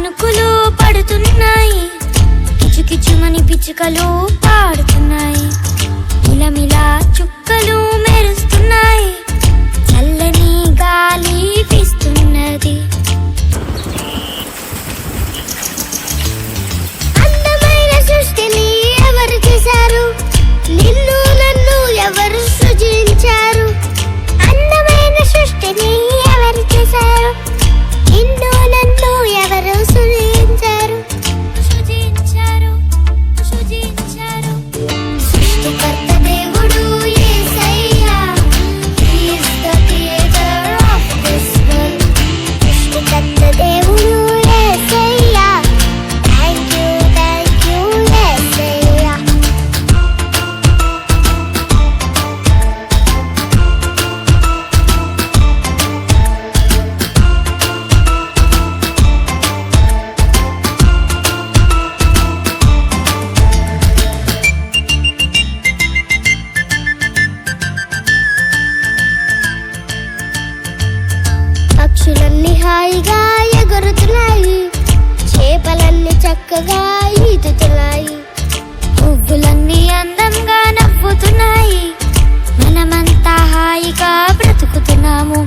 చినుకులు పడుతున్నాయి, కిచుకిచుమని పిచ్చుకలు పాడుతున్నాయి, మిలమిలా చుక్కలు మెరుస్తున్నాయి, చల్లని గాలి వీస్తున్నది. అందమైన సృష్టిని ఎవరు చేశారు? నిన్ను నన్ను ఎవరు సృజించారు? అందమైన సృష్టిని ఎవరు చేశారు? నిన్ను నన్ను ఎవరు సృజించారు? సృష్టికర్త దేవుడు యేసయ్యా, He is the creator of this world. సృష్టికర్త దేవుడు యేసయ్యా, thank you యేసయ్యా. పక్షులన్నీ హాయిగా ఎగురుతున్నాయి, చేపలన్నీ చక్కగా ఈదుతున్నాయి, పువ్వులన్నీ అందంగా నవ్వుతున్నాయి, మనమంతా హాయిగా బ్రతుకుతున్నాము.